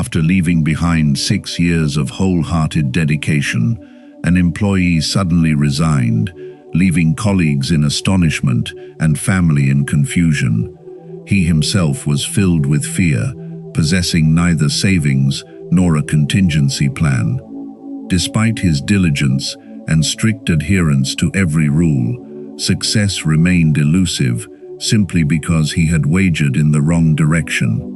After leaving behind 6 years of wholehearted dedication, an employee suddenly resigned, leaving colleagues in astonishment and family in confusion. He himself was filled with fear, possessing neither savings nor a contingency plan. Despite his diligence and strict adherence to every rule, success remained elusive simply because he had wagered in the wrong direction.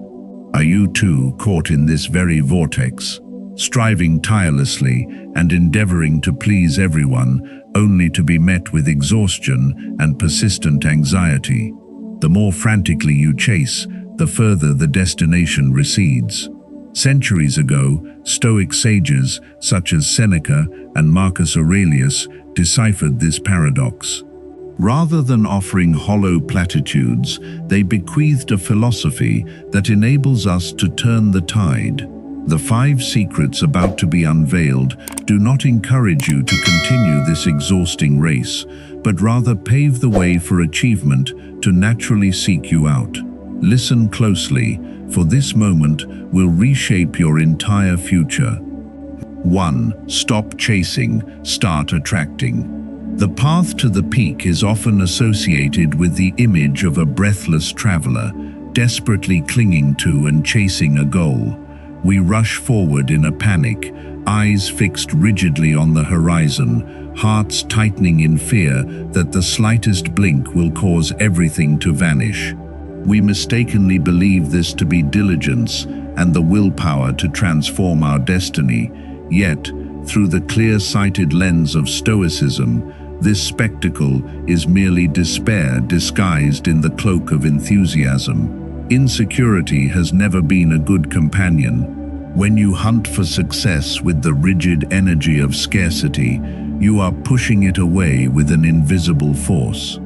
Are you too caught in this very vortex, striving tirelessly and endeavoring to please everyone, only to be met with exhaustion and persistent anxiety? The more frantically you chase, the further the destination recedes. Centuries ago, Stoic sages such as Seneca and Marcus Aurelius deciphered this paradox. Rather than offering hollow platitudes, they bequeathed a philosophy that enables us to turn the tide. The 5 secrets about to be unveiled do not encourage you to continue this exhausting race, but rather pave the way for achievement to naturally seek you out. Listen closely, for this moment will reshape your entire future. 1. Stop chasing, start attracting. The path to the peak is often associated with the image of a breathless traveler, desperately clinging to and chasing a goal. We rush forward in a panic, eyes fixed rigidly on the horizon, hearts tightening in fear that the slightest blink will cause everything to vanish. We mistakenly believe this to be diligence and the willpower to transform our destiny, yet, through the clear-sighted lens of Stoicism, this spectacle is merely despair disguised in the cloak of enthusiasm. Insecurity has never been a good companion. When you hunt for success with the rigid energy of scarcity, you are pushing it away with an invisible force.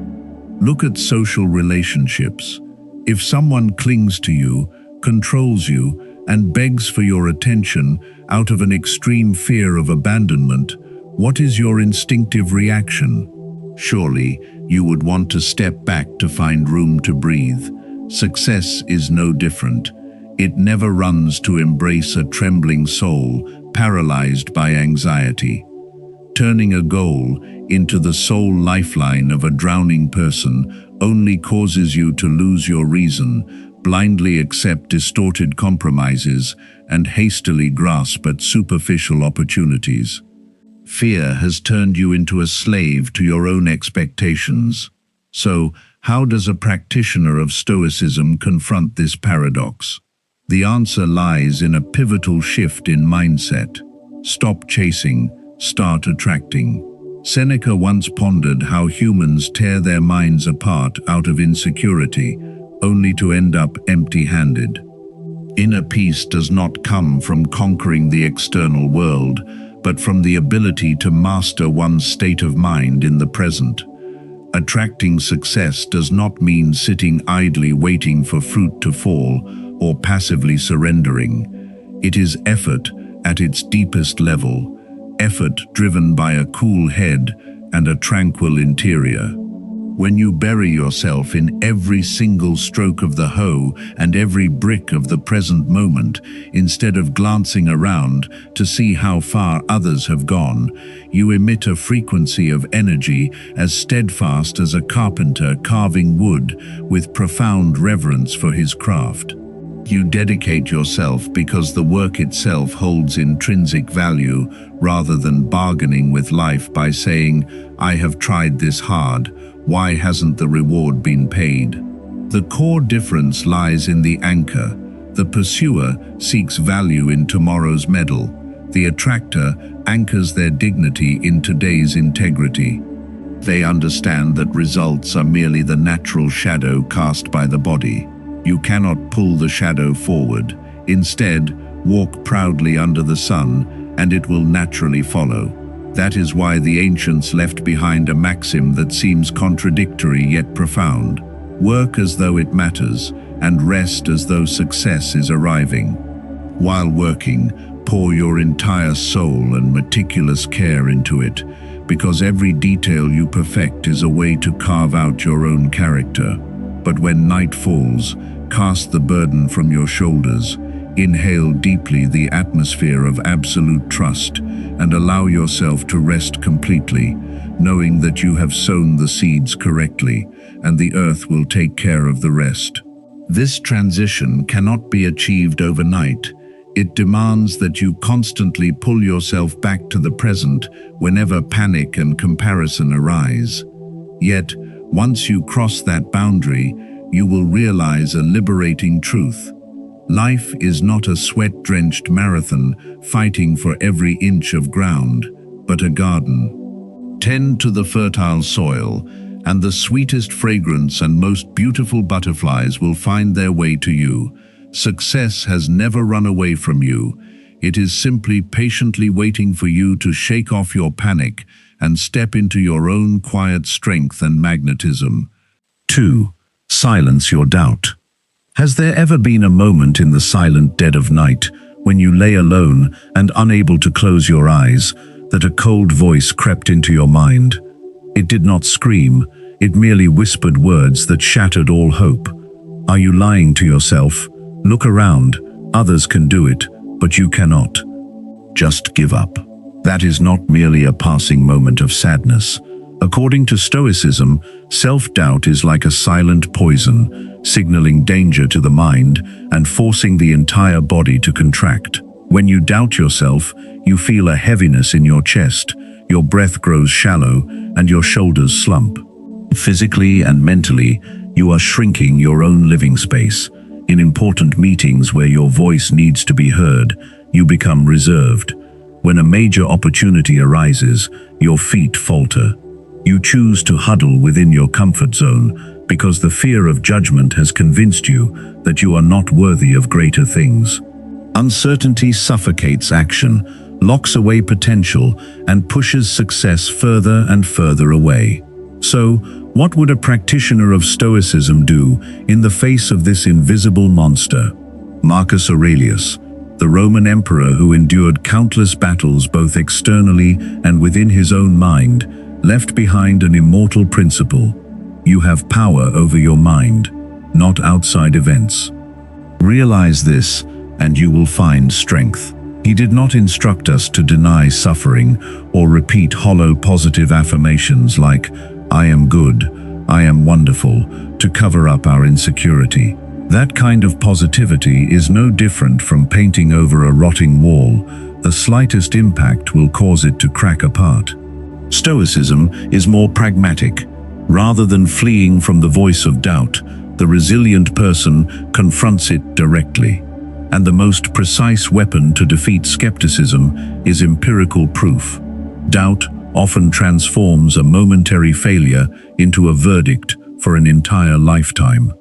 Look at social relationships. If someone clings to you, controls you, and begs for your attention out of an extreme fear of abandonment, what is your instinctive reaction? Surely, you would want to step back to find room to breathe. Success is no different. It never runs to embrace a trembling soul paralyzed by anxiety. Turning a goal into the sole lifeline of a drowning person only causes you to lose your reason, blindly accept distorted compromises, and hastily grasp at superficial opportunities. Fear has turned you into a slave to your own expectations. So, how does a practitioner of Stoicism confront this paradox? The answer lies in a pivotal shift in mindset. Stop chasing, start attracting. Seneca once pondered how humans tear their minds apart out of insecurity, only to end up empty-handed. Inner peace does not come from conquering the external world, but from the ability to master one's state of mind in the present. Attracting success does not mean sitting idly waiting for fruit to fall or passively surrendering. It is effort at its deepest level, effort driven by a cool head and a tranquil interior. When you bury yourself in every single stroke of the hoe and every brick of the present moment, instead of glancing around to see how far others have gone, you emit a frequency of energy as steadfast as a carpenter carving wood with profound reverence for his craft. You dedicate yourself because the work itself holds intrinsic value, rather than bargaining with life by saying, "I have tried this hard, why hasn't the reward been paid?" The core difference lies in the anchor. The pursuer seeks value in tomorrow's medal. The attractor anchors their dignity in today's integrity. They understand that results are merely the natural shadow cast by the body. You cannot pull the shadow forward. Instead, walk proudly under the sun, and it will naturally follow. That is why the ancients left behind a maxim that seems contradictory yet profound. Work as though it matters, and rest as though success is arriving. While working, pour your entire soul and meticulous care into it, because every detail you perfect is a way to carve out your own character. But when night falls, cast the burden from your shoulders. Inhale deeply the atmosphere of absolute trust and allow yourself to rest completely, knowing that you have sown the seeds correctly and the earth will take care of the rest. This transition cannot be achieved overnight. It demands that you constantly pull yourself back to the present whenever panic and comparison arise. Yet, once you cross that boundary, you will realize a liberating truth. Life is not a sweat-drenched marathon fighting for every inch of ground, but a garden. Tend to the fertile soil, and the sweetest fragrance and most beautiful butterflies will find their way to you. Success has never run away from you. It is simply patiently waiting for you to shake off your panic and step into your own quiet strength and magnetism. 2. Silence your doubt. Has there ever been a moment in the silent dead of night, when you lay alone and unable to close your eyes, that a cold voice crept into your mind? It did not scream, it merely whispered words that shattered all hope. Are you lying to yourself? Look around, others can do it, but you cannot. Just give up. That is not merely a passing moment of sadness. According to Stoicism, self-doubt is like a silent poison, signaling danger to the mind and forcing the entire body to contract. When you doubt yourself, you feel a heaviness in your chest, your breath grows shallow, and your shoulders slump. Physically and mentally, you are shrinking your own living space. In important meetings where your voice needs to be heard, you become reserved. When a major opportunity arises, your feet falter. You choose to huddle within your comfort zone because the fear of judgment has convinced you that you are not worthy of greater things. Uncertainty suffocates action, locks away potential, and pushes success further and further away. So, what would a practitioner of Stoicism do in the face of this invisible monster? Marcus Aurelius, the Roman emperor who endured countless battles both externally and within his own mind, left behind an immortal principle. You have power over your mind, not outside events. Realize this, and you will find strength. He did not instruct us to deny suffering or repeat hollow positive affirmations like, "I am good, I am wonderful," to cover up our insecurity. That kind of positivity is no different from painting over a rotting wall. The slightest impact will cause it to crack apart. Stoicism is more pragmatic. Rather than fleeing from the voice of doubt, the resilient person confronts it directly. And the most precise weapon to defeat skepticism is empirical proof. Doubt often transforms a momentary failure into a verdict for an entire lifetime.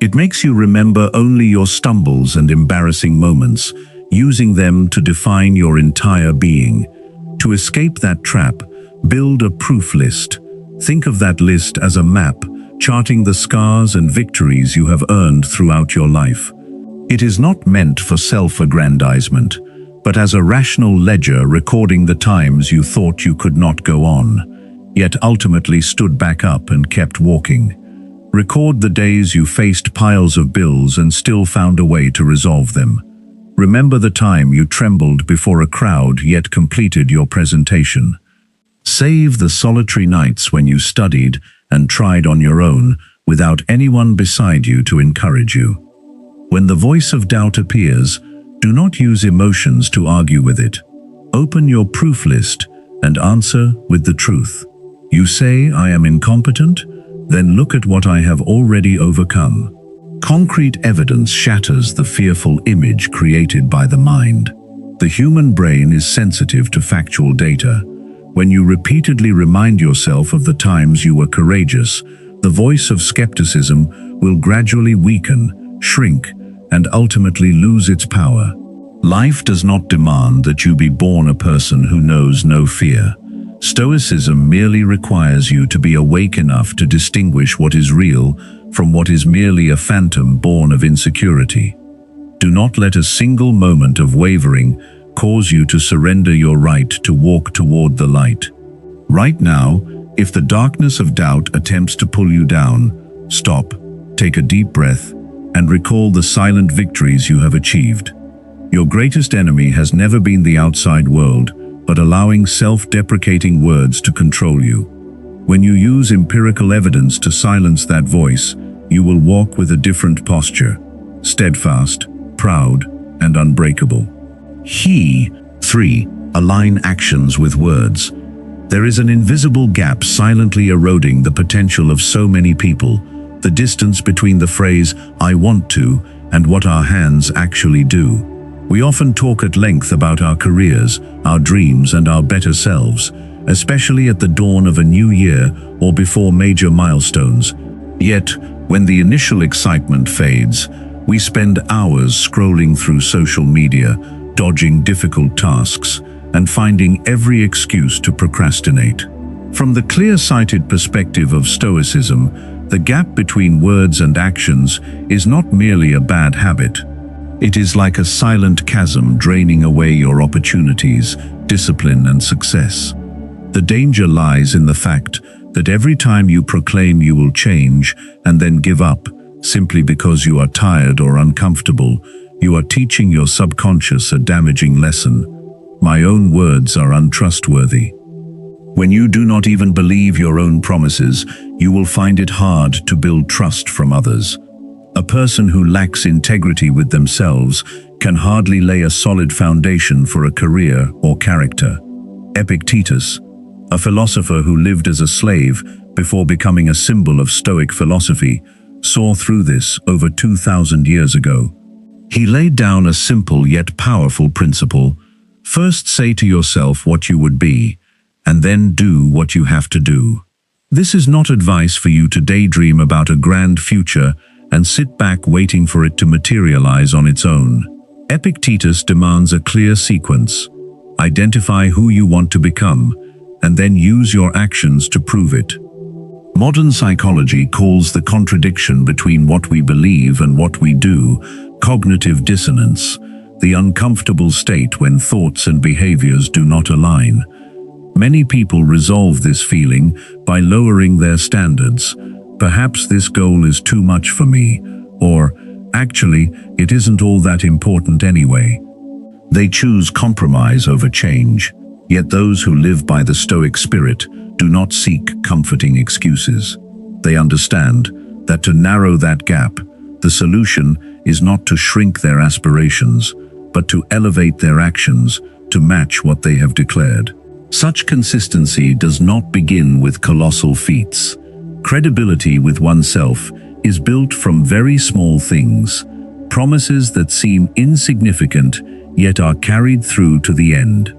It makes you remember only your stumbles and embarrassing moments, using them to define your entire being. To escape that trap, build a proof list. Think of that list as a map, charting the scars and victories you have earned throughout your life. It is not meant for self-aggrandizement, but as a rational ledger recording the times you thought you could not go on, yet ultimately stood back up and kept walking. Record the days you faced piles of bills and still found a way to resolve them. Remember the time you trembled before a crowd yet completed your presentation. Save the solitary nights when you studied and tried on your own without anyone beside you to encourage you. When the voice of doubt appears, do not use emotions to argue with it. Open your proof list and answer with the truth. You say, "I am incompetent?" Then look at what I have already overcome. Concrete evidence shatters the fearful image created by the mind. The human brain is sensitive to factual data. When you repeatedly remind yourself of the times you were courageous, the voice of skepticism will gradually weaken, shrink, and ultimately lose its power. Life does not demand that you be born a person who knows no fear. Stoicism merely requires you to be awake enough to distinguish what is real from what is merely a phantom born of insecurity. Do not let a single moment of wavering cause you to surrender your right to walk toward the light. Right now, if the darkness of doubt attempts to pull you down, stop, take a deep breath, and recall the silent victories you have achieved. Your greatest enemy has never been the outside world, but allowing self-deprecating words to control you. When you use empirical evidence to silence that voice, you will walk with a different posture, steadfast, proud, and unbreakable. 3. Align actions with words. There is an invisible gap silently eroding the potential of so many people, the distance between the phrase, "I want to," and what our hands actually do. We often talk at length about our careers, our dreams, and our better selves, especially at the dawn of a new year or before major milestones. Yet, when the initial excitement fades, we spend hours scrolling through social media, dodging difficult tasks, and finding every excuse to procrastinate. From the clear-sighted perspective of Stoicism, the gap between words and actions is not merely a bad habit. It is like a silent chasm draining away your opportunities, discipline, and success. The danger lies in the fact that every time you proclaim you will change and then give up, simply because you are tired or uncomfortable, you are teaching your subconscious a damaging lesson. My own words are untrustworthy. When you do not even believe your own promises, you will find it hard to build trust from others. A person who lacks integrity with themselves can hardly lay a solid foundation for a career or character. Epictetus, a philosopher who lived as a slave before becoming a symbol of Stoic philosophy, saw through this over 2,000 years ago. He laid down a simple yet powerful principle: first say to yourself what you would be, and then do what you have to do. This is not advice for you to daydream about a grand future and sit back waiting for it to materialize on its own. Epictetus demands a clear sequence. Identify who you want to become, and then use your actions to prove it. Modern psychology calls the contradiction between what we believe and what we do cognitive dissonance, the uncomfortable state when thoughts and behaviors do not align. Many people resolve this feeling by lowering their standards. Perhaps this goal is too much for me, or actually, it isn't all that important anyway. They choose compromise over change, yet those who live by the Stoic spirit do not seek comforting excuses. They understand that to narrow that gap, the solution is not to shrink their aspirations, but to elevate their actions to match what they have declared. Such consistency does not begin with colossal feats. Credibility with oneself is built from very small things, promises that seem insignificant yet are carried through to the end.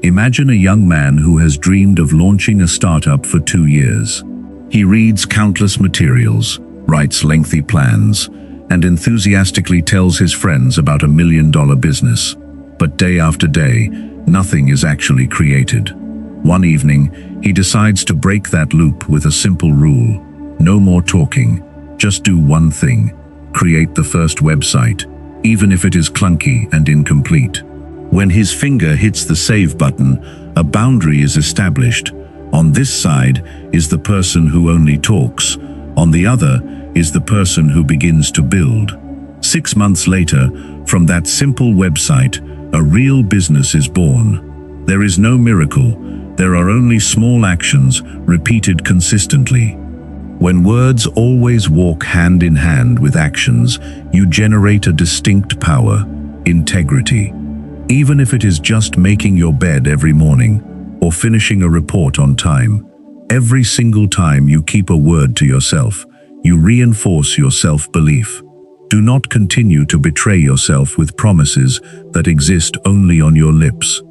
Imagine a young man who has dreamed of launching a startup for 2 years. He reads countless materials, writes lengthy plans, and enthusiastically tells his friends about $1 million business. But day after day, nothing is actually created. One evening, he decides to break that loop with a simple rule: no more talking, just do one thing. Create the first website, even if it is clunky and incomplete. When his finger hits the save button, a boundary is established. On this side is the person who only talks. On the other is the person who begins to build. 6 months later, from that simple website, a real business is born. There is no miracle. There are only small actions repeated consistently. When words always walk hand in hand with actions, you generate a distinct power: integrity. Even if it is just making your bed every morning or finishing a report on time, every single time you keep a word to yourself, you reinforce your self-belief. Do not continue to betray yourself with promises that exist only on your lips.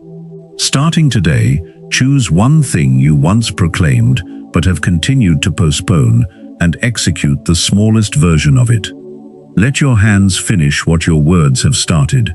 Starting today, choose one thing you once proclaimed but have continued to postpone and execute the smallest version of it. Let your hands finish what your words have started.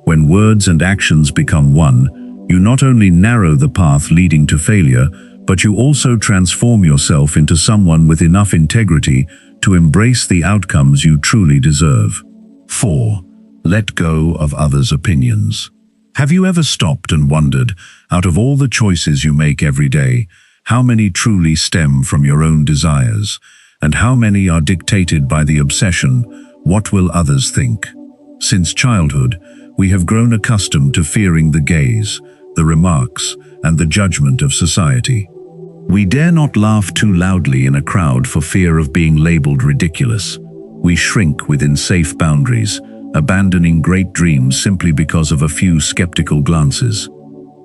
When words and actions become one, you not only narrow the path leading to failure, but you also transform yourself into someone with enough integrity to embrace the outcomes you truly deserve. 4. Let go of others' opinions. Have you ever stopped and wondered, out of all the choices you make every day, how many truly stem from your own desires, and how many are dictated by the obsession, what will others think? Since childhood, We have grown accustomed to fearing the gaze, the remarks, and the judgment of society. We dare not laugh too loudly in a crowd for fear of being labeled ridiculous. We shrink within safe boundaries, abandoning great dreams simply because of a few skeptical glances.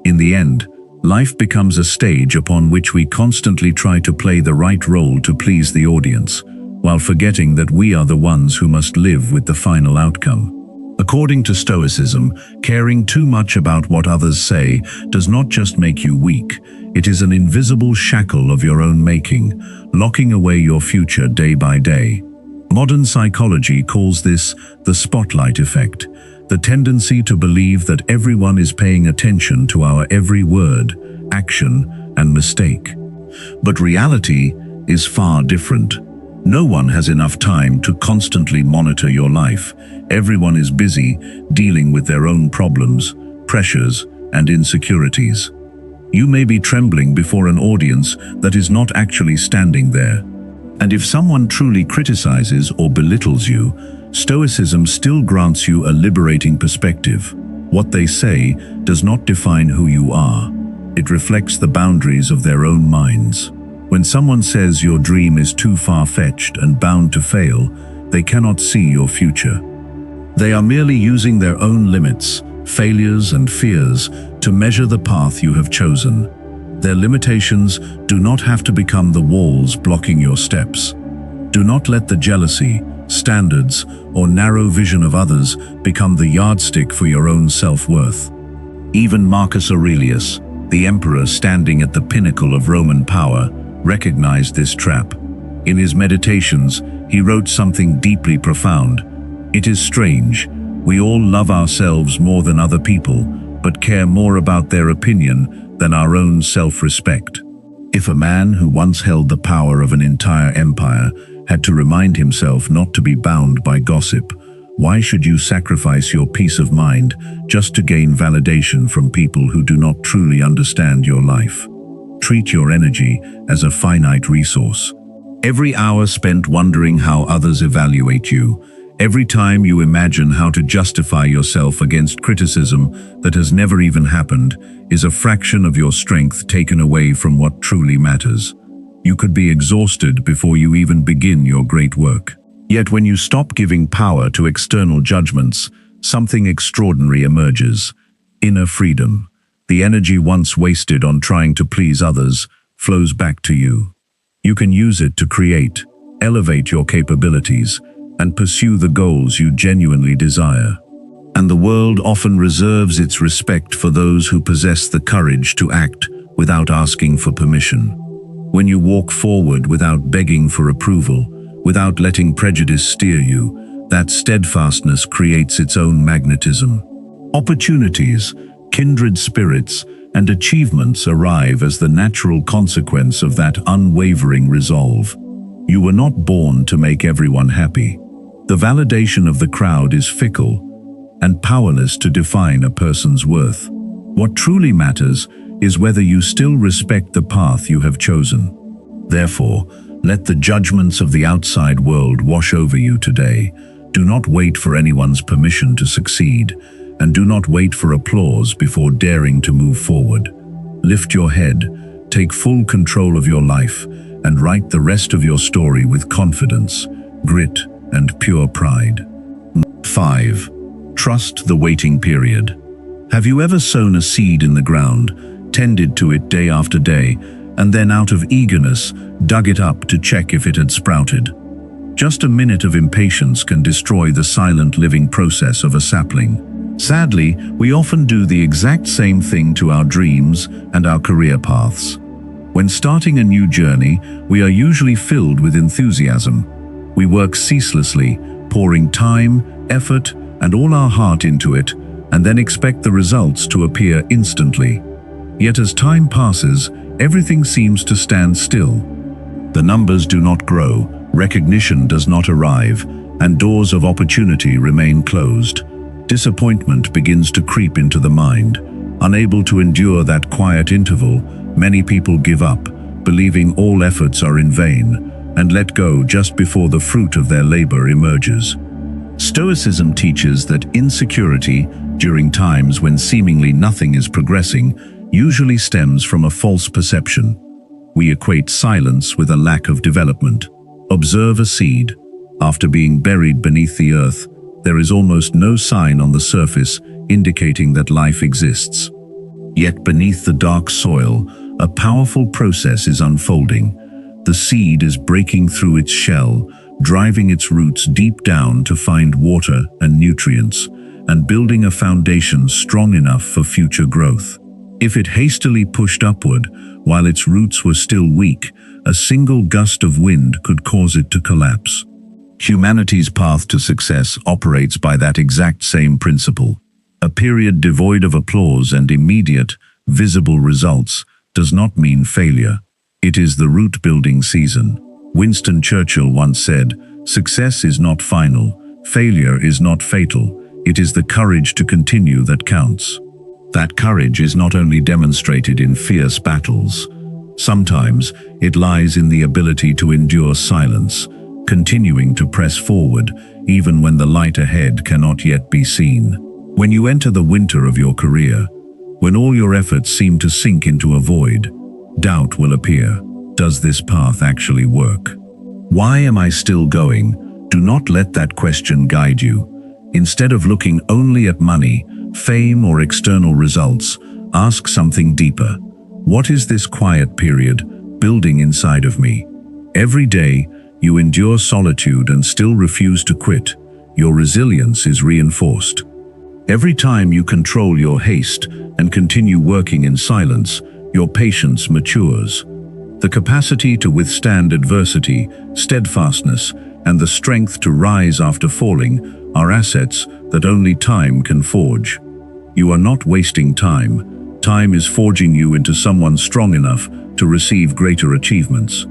In the end, life becomes a stage upon which we constantly try to play the right role to please the audience, while forgetting that we are the ones who must live with the final outcome. According to Stoicism, caring too much about what others say does not just make you weak, it is an invisible shackle of your own making, locking away your future day by day. Modern psychology calls this the spotlight effect, the tendency to believe that everyone is paying attention to our every word, action, and mistake. But reality is far different. No one has enough time to constantly monitor your life. Everyone is busy dealing with their own problems, pressures, and insecurities. You may be trembling before an audience that is not actually standing there. And if someone truly criticizes or belittles you, Stoicism still grants you a liberating perspective. What they say does not define who you are. It reflects the boundaries of their own minds. When someone says your dream is too far-fetched and bound to fail, they cannot see your future. They are merely using their own limits, failures, and fears to measure the path you have chosen. Their limitations do not have to become the walls blocking your steps. Do not let the jealousy, standards, or narrow vision of others become the yardstick for your own self-worth. Even Marcus Aurelius, the emperor standing at the pinnacle of Roman power, recognized this trap. In his meditations, he wrote something deeply profound. It is strange, we all love ourselves more than other people, but care more about their opinion than our own self-respect. If a man who once held the power of an entire empire had to remind himself not to be bound by gossip, why should you sacrifice your peace of mind just to gain validation from people who do not truly understand your life? Treat your energy as a finite resource. Every hour spent wondering how others evaluate you, every time you imagine how to justify yourself against criticism that has never even happened, is a fraction of your strength taken away from what truly matters. You could be exhausted before you even begin your great work. Yet when you stop giving power to external judgments, something extraordinary emerges: inner freedom. The energy once wasted on trying to please others flows back to you. You can use it to create, elevate your capabilities, and pursue the goals you genuinely desire. And the world often reserves its respect for those who possess the courage to act without asking for permission. When you walk forward without begging for approval, without letting prejudice steer you, that steadfastness creates its own magnetism. Opportunities, kindred spirits, and achievements arrive as the natural consequence of that unwavering resolve. You were not born to make everyone happy. The validation of the crowd is fickle and powerless to define a person's worth. What truly matters is whether you still respect the path you have chosen. Therefore, let the judgments of the outside world wash over you today. Do not wait for anyone's permission to succeed, and do not wait for applause before daring to move forward. Lift your head, take full control of your life, and write the rest of your story with confidence, grit, and pure pride. 5. Trust the waiting period. Have you ever sown a seed in the ground, tended to it day after day, and then out of eagerness, dug it up to check if it had sprouted? Just a minute of impatience can destroy the silent living process of a sapling. Sadly, we often do the exact same thing to our dreams and our career paths. When starting a new journey, we are usually filled with enthusiasm. We work ceaselessly, pouring time, effort, and all our heart into it, and then expect the results to appear instantly. Yet as time passes, everything seems to stand still. The numbers do not grow, recognition does not arrive, and doors of opportunity remain closed. Disappointment begins to creep into the mind. Unable to endure that quiet interval, many people give up, believing all efforts are in vain, and let go just before the fruit of their labor emerges. Stoicism teaches that insecurity, during times when seemingly nothing is progressing, usually stems from a false perception. We equate silence with a lack of development. Observe a seed. After being buried beneath the earth, there is almost no sign on the surface indicating that life exists. Yet beneath the dark soil, a powerful process is unfolding. The seed is breaking through its shell, driving its roots deep down to find water and nutrients, and building a foundation strong enough for future growth. If it hastily pushed upward while its roots were still weak, a single gust of wind could cause it to collapse. Humanity's path to success operates by that exact same principle. A period devoid of applause and immediate, visible results does not mean failure. It is the root-building season. Winston Churchill once said, "Success is not final, failure is not fatal, it is the courage to continue that counts." That courage is not only demonstrated in fierce battles. Sometimes it lies in the ability to endure silence, continuing to press forward even when the light ahead cannot yet be seen. When you enter the winter of your career, when all your efforts seem to sink into a void, doubt will appear. Does this path actually work? Why am I still going? Do not let that question guide you. Instead of looking only at money, fame, or external results, ask something deeper. What is this quiet period building inside of me? Every day, you endure solitude and still refuse to quit. Your resilience is reinforced. Every time you control your haste and continue working in silence, your patience matures. The capacity to withstand adversity, steadfastness, and the strength to rise after falling are assets that only time can forge. You are not wasting time. Time is forging you into someone strong enough to receive greater achievements.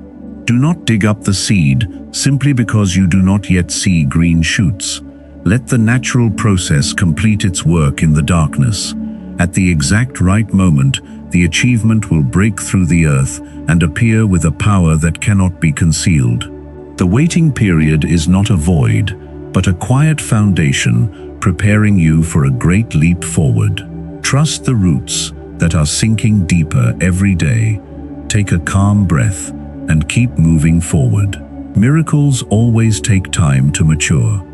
Do not dig up the seed simply because you do not yet see green shoots. Let the natural process complete its work in the darkness. At the exact right moment, the achievement will break through the earth and appear with a power that cannot be concealed. The waiting period is not a void, but a quiet foundation preparing you for a great leap forward. Trust the roots that are sinking deeper every day. Take a calm breath and keep moving forward. Miracles always take time to mature.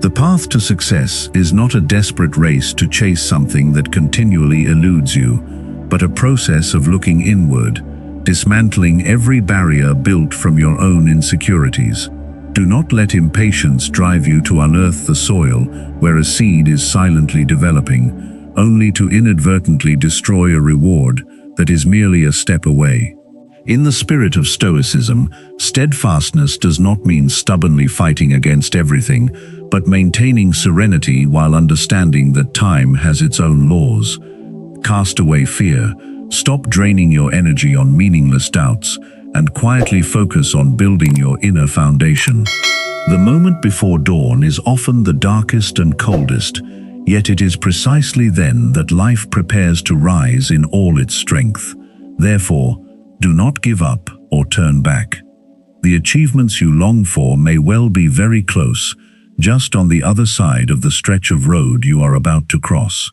The path to success is not a desperate race to chase something that continually eludes you, but a process of looking inward, dismantling every barrier built from your own insecurities. Do not let impatience drive you to unearth the soil where a seed is silently developing, only to inadvertently destroy a reward that is merely a step away. In the spirit of Stoicism, steadfastness does not mean stubbornly fighting against everything, but maintaining serenity while understanding that time has its own laws. Cast away fear, stop draining your energy on meaningless doubts, and quietly focus on building your inner foundation. The moment before dawn is often the darkest and coldest, yet it is precisely then that life prepares to rise in all its strength. Therefore, do not give up or turn back. The achievements you long for may well be very close, just on the other side of the stretch of road you are about to cross.